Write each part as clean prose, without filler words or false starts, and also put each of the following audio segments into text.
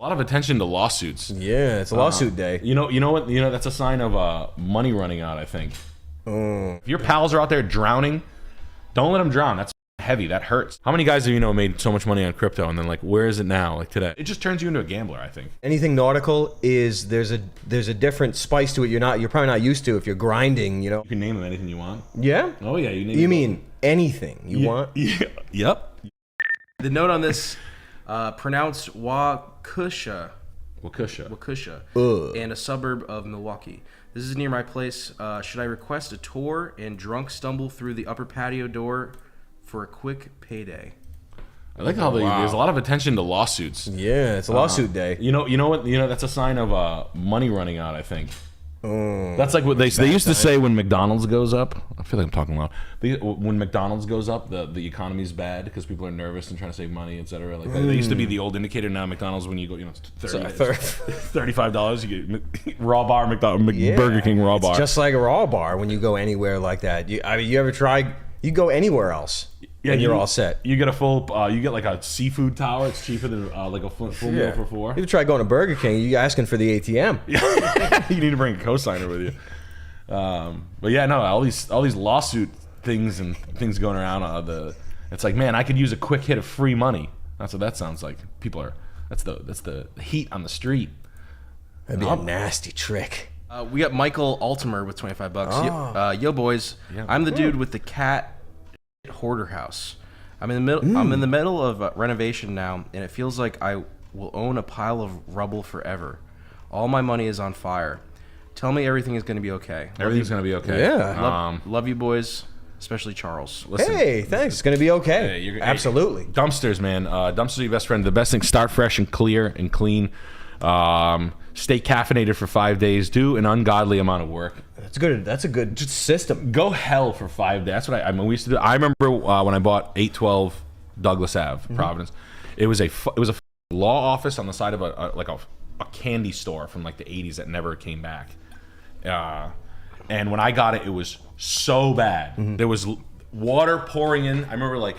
A lot of attention to lawsuits. Yeah, it's a lawsuit day. You know what? That's a sign of money running out, I think. If your pals are out there drowning, don't let them drown. That's heavy. That hurts. How many guys have made so much money on crypto and then like, where is it now? Like today, it just turns you into a gambler, I think. Anything nautical is there's a different spice to it. You're probably not used to if you're grinding. You can name them anything you want. Yeah. Oh yeah, you mean anything you want? Yeah. Yep. The note on this, pronounced Waukesha, and a suburb of Milwaukee. This is near my place. Should I request a tour and drunk stumble through the upper patio door for a quick payday? I like how there's a lot of attention to lawsuits. Yeah, it's a lawsuit day. You know what? That's a sign of money running out, I think. That's like what they used to say when McDonald's goes up. I feel like I'm talking loud. When McDonald's goes up, the economy's bad because people are nervous and trying to save money, etc. Like they used to be the old indicator. Now McDonald's, when you go, $35, you get raw bar Burger King raw bar. It's just like a raw bar when you go anywhere like that. You ever try? You go anywhere else. Yeah, and you're all set. You get a full, you get like a seafood tower. It's cheaper than like a full meal for $4. You try going to Burger King, you're asking for the ATM. You need to bring a cosigner with you. But yeah, no, all these lawsuit things and things going around. It's like, man, I could use a quick hit of free money. That's what that sounds like. People are. That's the heat on the street. That'd be a nasty trick. We got Michael Altimer with $25. Yo boys, I'm the dude with the cat hoarder house. I'm in the middle of renovation now, and it feels like I will own a pile of rubble forever. All my money is on fire. Tell me everything is going to be okay. Everything's going to be okay. Yeah. Love you boys, especially Charles. Listen, hey, thanks. It's going to be okay. Absolutely. Dumpsters, man. Dumpsters are your best friend. The best thing: start fresh and clear and clean. Stay caffeinated for 5 days. Do an ungodly amount of work. That's good. That's a good system. Go hell for 5 days. That's what I mean. We used to do. I remember when I bought 812 Douglas Ave, Providence. It was a law office on the side of a candy store from like the 80s that never came back. And when I got it, it was so bad. There was water pouring in. I remember like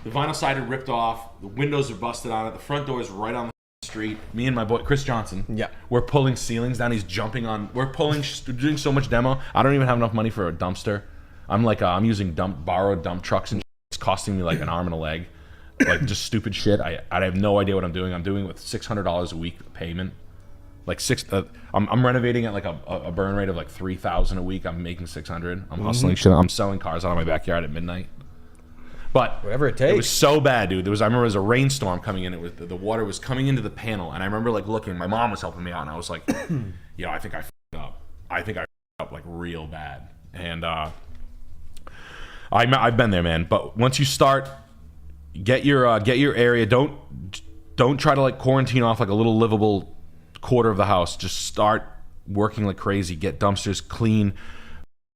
the vinyl side had ripped off. The windows are busted on it. The front door is right on the street. Me and my boy Chris Johnson, we're pulling ceilings down. He's jumping on. We're doing so much demo. I don't even have enough money for a dumpster. I'm using borrowed dump trucks, and it's costing me like an arm and a leg, like just stupid shit. I have no idea what I'm doing. I'm doing it with $600 a week payment. Like I'm renovating at like a burn rate of like $3,000 a week. I'm making $600. I'm hustling shit. I'm selling cars out of my backyard at midnight. But whatever it takes. It was so bad, dude. I remember there was a rainstorm coming in. It was the water was coming into the panel, and I remember like looking. My mom was helping me out, and I was like, I think I f***ed up. I think I f***ed up like real bad. And I've been there, man. But once you start, get your area. Don't try to like quarantine off like a little livable quarter of the house. Just start working like crazy. Get dumpsters clean.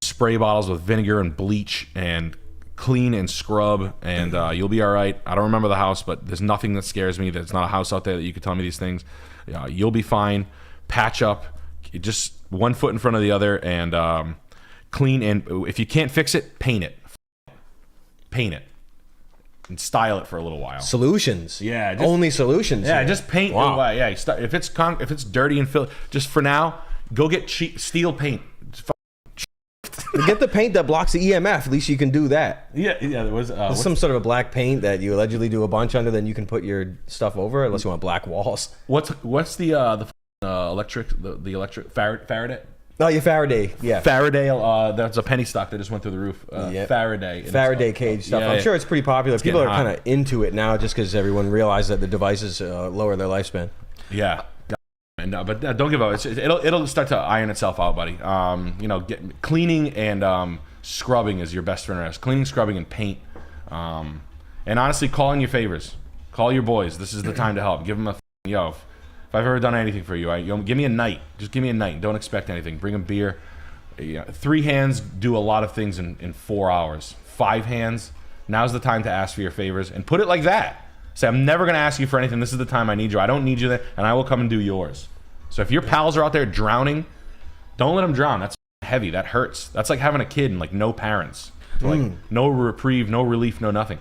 Spray bottles with vinegar and bleach and clean and scrub, and you'll be all right. I don't remember the house, but there's nothing that scares me. There's not a house out there that you could tell me these things. You'll be fine. Patch up, just one foot in front of the other, and clean. And if you can't fix it, paint it, and style it for a little while. Solutions, only solutions. Yeah, just paint. Wow. Yeah, if it's dirty and filthy, just for now, go get cheap steel paint. Get the paint that blocks the EMF. At least you can do that. Yeah. There was some sort of a black paint that you allegedly do a bunch under. Then you can put your stuff over, unless you want black walls. What's the electric Faraday? Oh, your Faraday. Yeah. Faraday. That's a penny stock that just went through the roof. Faraday cage stuff. I'm sure it's pretty popular. People are kind of into it now, just because everyone realized that the devices lower their lifespan. Yeah. But don't give up. It'll start to iron itself out, buddy. Cleaning and scrubbing is your best friend. Cleaning, scrubbing, and paint. And honestly, call in your favors. Call your boys. This is the time to help. Give them if I've ever done anything for you, give me a night. Just give me a night. Don't expect anything. Bring them beer. 3 hands do a lot of things in 4 hours. 5 hands, now's the time to ask for your favors. And put it like that. Say, I'm never going to ask you for anything. This is the time I need you. I don't need you there, and I will come and do yours. So if your pals are out there drowning, don't let them drown. That's heavy. That hurts. That's like having a kid and like no parents. Like no reprieve, no relief, no nothing.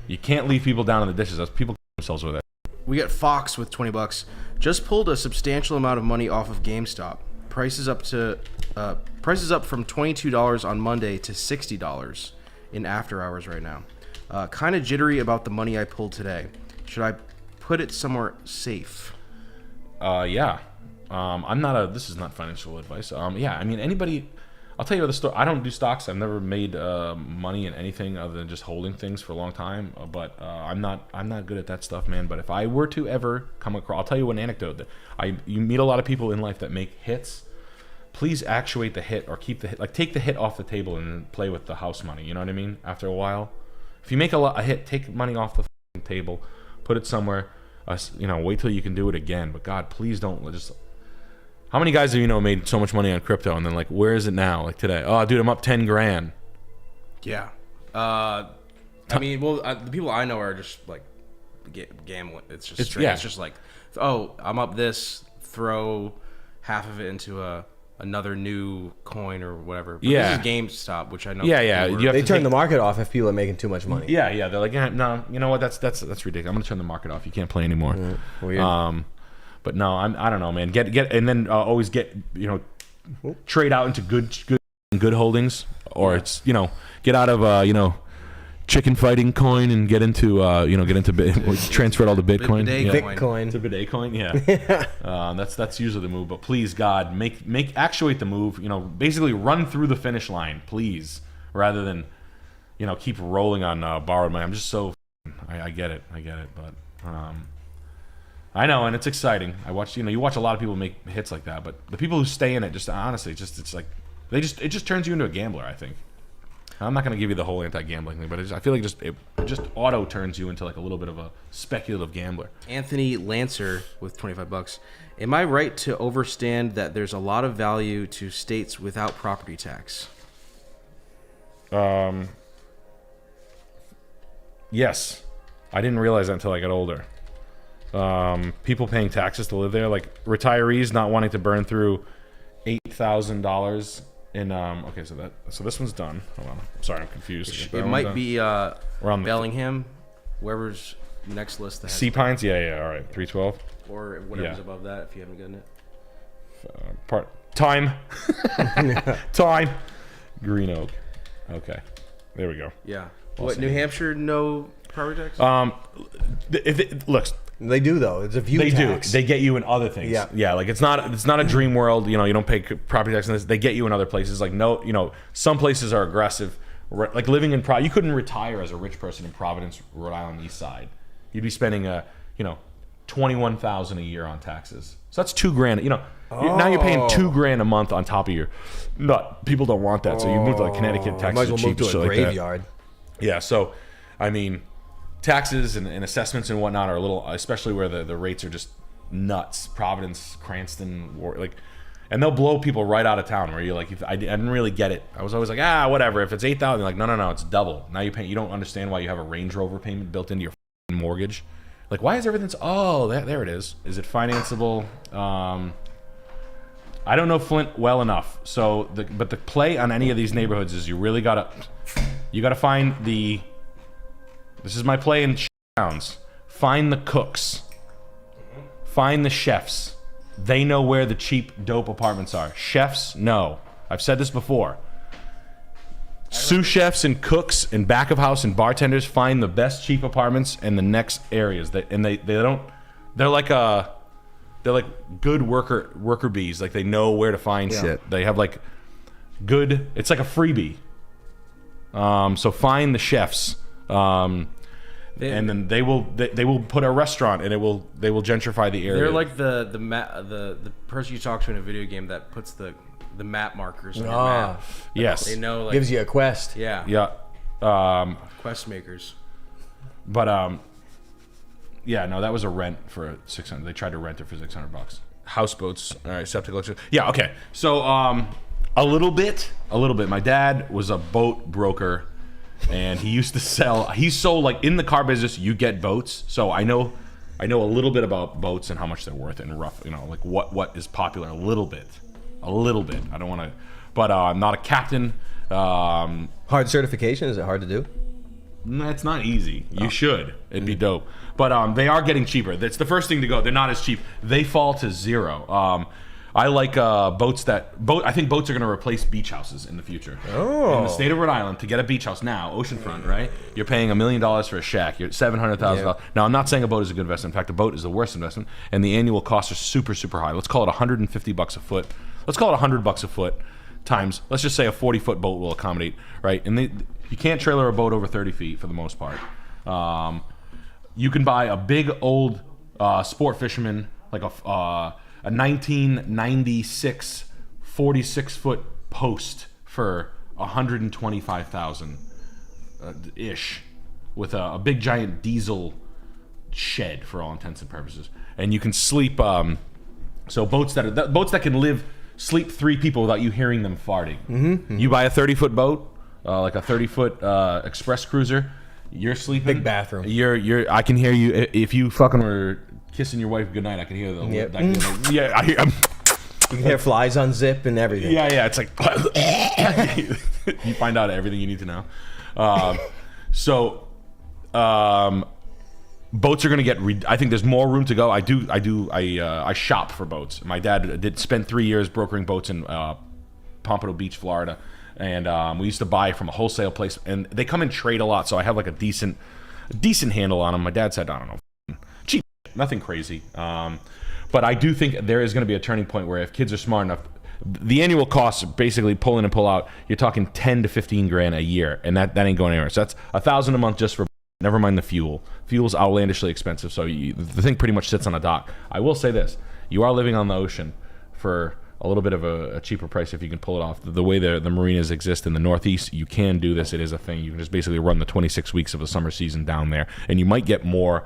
You can't leave people down in the dishes. That's people kill themselves with it. We got Fox with $20. Just pulled a substantial amount of money off of GameStop. Prices up from $22 on Monday to $60 in after hours right now. Kind of jittery about the money I pulled today. Should I put it somewhere safe? Yeah. This is not financial advice. Yeah, I mean, anybody, I'll tell you the story. I don't do stocks. I've never made money in anything other than just holding things for a long time. But I'm not good at that stuff, man. But if I were to ever come across, I'll tell you an anecdote that you meet a lot of people in life that make hits. Please actuate the hit or keep the hit. Like, take the hit off the table and play with the house money. You know what I mean? After a while, if you make a hit, take money off the table, put it somewhere. Wait till you can do it again. But God, please don't just. How many guys have made so much money on crypto and then like, where is it now? Like today, oh dude, I'm up 10 grand. Yeah. The people I know are just like gambling. It's just It's just like, oh, I'm up this. Throw half of it into another new coin or whatever. But this is GameStop, which I know. Yeah. They turn the market off if people are making too much money. Yeah. They're like, no, you know what? That's ridiculous. I'm gonna turn the market off. You can't play anymore. Weird. But no, I don't know, man. Get and then always get trade out into good holdings, or it's get out of chicken fighting coin and get into transfer it all to Bitcoin. Bitcoin. To bidet coin, yeah. That's usually the move. But please, God, actuate the move. Basically run through the finish line, please, rather than keep rolling on borrowed money. I'm just so I get it, but. I know, and it's exciting. I watch, you watch a lot of people make hits like that, but the people who stay in it, just honestly, it's like it just turns you into a gambler. I think. I'm not gonna give you the whole anti-gambling thing, but I feel like it just auto turns you into like a little bit of a speculative gambler. Anthony Lancer with $25. Am I right to understand that there's a lot of value to states without property tax? Yes, I didn't realize that until I got older. People paying taxes to live there, like retirees not wanting to burn through $8,000 in okay, so this one's done. Hold on, I'm sorry, I'm confused. It might be Bellingham, whoever's next list that has Sea Pines. Yeah, all right, 312 or whatever's above that if you haven't gotten it. Time Green Oak. Okay, there we go. Yeah. New Hampshire, no property tax? Looks. They do though. It's a view tax. They get you in other things. Yeah. Like it's not a dream world. You don't pay property tax on this. They get you in other places. Like some places are aggressive. Like living in you couldn't retire as a rich person in Providence, Rhode Island, East Side. You'd be spending $21,000 a year on taxes. So that's $2,000. Now you're paying $2,000 a month on top of your nut. People don't want that. So you move to like Connecticut. Taxes might as well move to a graveyard. Yeah. So, I mean. Taxes and assessments and whatnot are a little, especially where the rates are just nuts. Providence, Cranston, and they'll blow people right out of town. Where you're like, I didn't really get it. I was always like, whatever. If it's $8,000, like, no, it's double. Now you don't understand why you have a Range Rover payment built into your mortgage. Like, why is everything? There it is. Is it financeable? I don't know Flint well enough. So, but the play on any of these neighborhoods is you really gotta find the. This is my play in towns. Find the cooks. Find the chefs. They know where the cheap, dope apartments are. Chefs, no. I've said this before. Sous chefs and cooks and back of house and bartenders find the best cheap apartments in the next areas. They're like good worker bees. Like they know where to find shit. They have like good. It's like a freebie. So find the chefs. And then they will put a restaurant and they will gentrify the area. They're like the person you talk to in a video game that puts the map markers on your map. Yes. They know, like, gives you a quest. Yeah. Quest makers. But that was a rent for $600. They tried to rent it for $600. Houseboats. All right, septic Lexus. Yeah, okay. So a little bit. My dad was a boat broker. And he used to sell. He's so like in the car business. You get boats, so I know a little bit about boats and how much they're worth and rough. Like what is popular. A little bit. I don't want to, but I'm not a captain. Hard certification. Is it hard to do? That's not easy. You should. It'd be dope. But they are getting cheaper. That's the first thing to go. They're not as cheap. They fall to zero. I like boats. I think boats are going to replace beach houses in the future. Oh. In the state of Rhode Island, to get a beach house now, oceanfront, right? You're paying $1 million for a shack. You're $700,000. Yeah. Now, I'm not saying a boat is a good investment. In fact, a boat is the worst investment, and the annual costs are super, super high. Let's call it $150 a foot. Let's call it $100 a foot times. Let's just say a 40-foot boat will accommodate, right? And you can't trailer a boat over 30 feet for the most part. You can buy a big old sport fisherman, like a 1996 46-foot post for $125,000 ish, with a big giant diesel shed for all intents and purposes. And you can sleep. So boats that can sleep 3 people without you hearing them farting. Mm-hmm. You buy a 30-foot boat, like a 30-foot express cruiser. You're sleeping. Big bathroom. I can hear you if you fucking were kissing your wife goodnight. I can hear them. Yep. Yeah, I hear. You can hear flies unzip and everything. Yeah. It's like you find out everything you need to know. Boats are going to get. I think there's more room to go. I shop for boats. My dad did spend 3 years brokering boats in Pompano Beach, Florida, and we used to buy from a wholesale place. And they come in trade a lot, so I have like a decent handle on them. My dad said, I don't know, cheap, nothing crazy. But I do think there is going to be a turning point where if kids are smart enough, the annual costs, basically pull in and pull out, you're talking 10 to 15 grand a year, and that ain't going anywhere. So that's $1,000 a month just for. Never mind the fuel. Fuel's outlandishly expensive, so the thing pretty much sits on a dock. I will say this: you are living on the ocean for a little bit of a cheaper price if you can pull it off. The way the marinas exist in the Northeast, you can do this. It is a thing. You can just basically run the 26 weeks of a summer season down there, and you might get more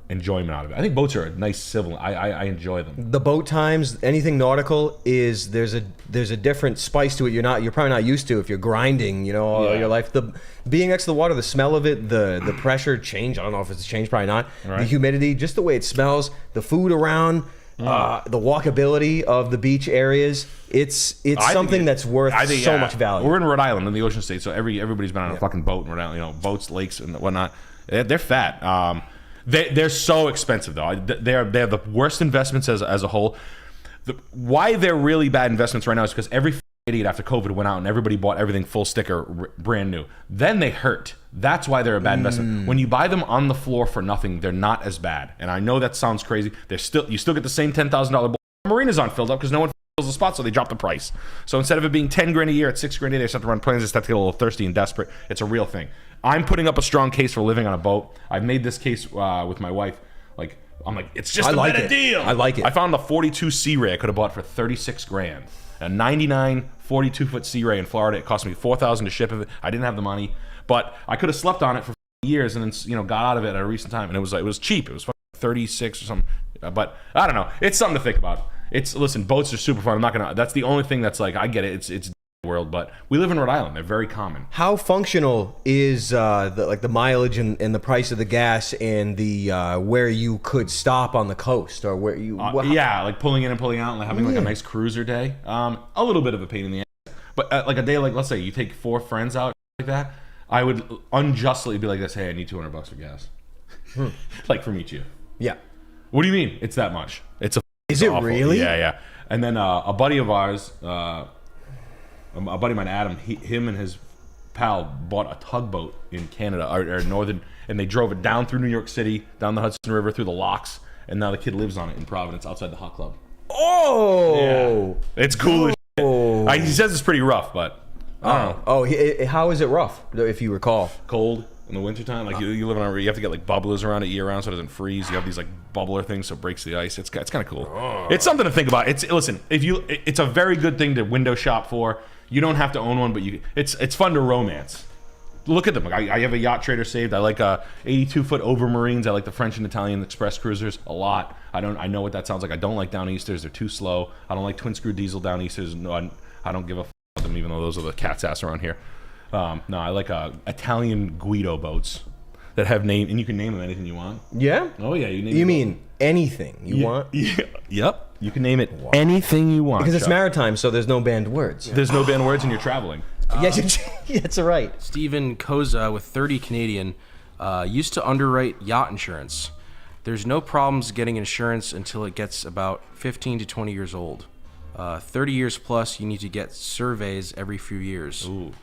enjoyment out of it. I think boats are a nice civil. I enjoy them. The boat times, anything nautical, is there's a different spice to it. You're probably not used to if you're grinding, all your life. Being next to the water, the smell of it, the pressure change. I don't know if it's changed, probably not. Right. The humidity, just the way it smells, the food around, the walkability of the beach areas. It's something that's worth so much value. We're in Rhode Island, in the ocean state, so everybody's been on a fucking boat in Rhode Island. Boats, lakes, and whatnot. They're fat. They're so expensive though. They're the worst investments as a whole. Why they're really bad investments right now is because every idiot after COVID went out and everybody bought everything full sticker, brand new. Then they hurt. That's why they're a bad investment. When you buy them on the floor for nothing, they're not as bad. And I know that sounds crazy. You still get the same $10,000. Marinas aren't filled up because no one fills the spot, so they drop the price. So instead of it being 10 grand a year, it's 6 grand a year. They start to run planes. They start to get a little thirsty and desperate. It's a real thing. I'm putting up a strong case for living on a boat. I've made this case with my wife. I'm like, it's just a better deal. I like it. I found a 42 Sea Ray I could have bought for 36 grand. A 99 42-foot Sea Ray in Florida. It cost me $4,000 to ship it. I didn't have the money, but I could have slept on it for years and then got out of it at a recent time. And it was cheap. It was 36 or something. But I don't know. It's something to think about. Listen, boats are super fun. I'm not gonna. That's the only thing that's I get it. It's world, but we live in Rhode Island. They're very common. How functional is the mileage and the price of the gas and the where you could stop on the coast or where you like pulling in and pulling out and having a nice cruiser day. A little bit of a pain in the ass, but a day let's say you take 4 friends out like that, I would unjustly be like this. Hey, I need $200 for gas. From each of you. Yeah. What do you mean? It's that much? Is it awful. really? Yeah. And then a buddy of ours. A buddy of mine, Adam, him and his pal bought a tugboat in Canada or northern, and they drove it down through New York City, down the Hudson River, through the locks, and now the kid lives on it in Providence, outside the Hot Club. Oh, yeah. It's cool as shit. He says it's pretty rough, but I don't know. How is it rough? If you recall, cold in the wintertime. You live on, you have to get bubblers around it year round so it doesn't freeze. You have these bubbler things so it breaks the ice. It's kind of cool. It's something to think about. It's a very good thing to window shop for. You don't have to own one, but it's fun to romance. Look at them. I have a yacht trader saved. I like 82-foot Overmarines. I like the French and Italian express cruisers a lot. I know what that sounds like. I don't like down easters. They're too slow. I don't like twin screw diesel down easters. No, I don't give a f about them, even though those are the cat's ass around here. No, I like Italian Guido boats that have name, and you can name them anything you want. Yeah. Oh yeah, you mean anything you want? Yeah. Yep. You can name it anything you want. Because it's maritime, so there's no banned words. There's no banned words, and you're traveling. Yes, that's right. Stephen Koza with 30 Canadian used to underwrite yacht insurance. There's no problems getting insurance until it gets about 15 to 20 years old. 30 years plus, you need to get surveys every few years. Ooh.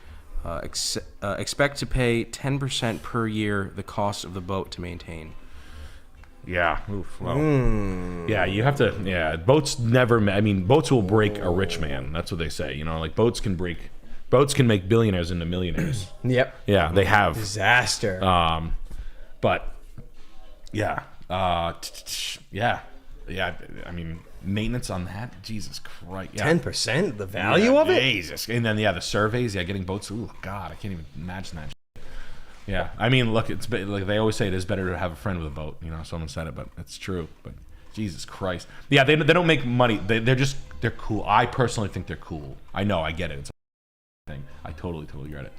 Expect to pay 10% per year the cost of the boat to maintain. Yeah. Oof. Well, yeah, you have to. Yeah, boats never. I mean, boats will break a rich man. That's what they say. You know, like boats can make billionaires into millionaires. Yep. Yeah, they have. Disaster. But yeah, yeah. I mean, maintenance on that. Jesus Christ. Yeah. 10%, the value of it. Jesus. And then the surveys. Yeah, getting boats. Ooh, God, I can't even imagine that. Yeah, I mean, look, it's like they always say, it is better to have a friend with a boat. You know, someone said it, but it's true. But Jesus Christ, yeah, they don't make money. They're cool. I personally think they're cool. I know, I get it. It's a thing. I totally get it.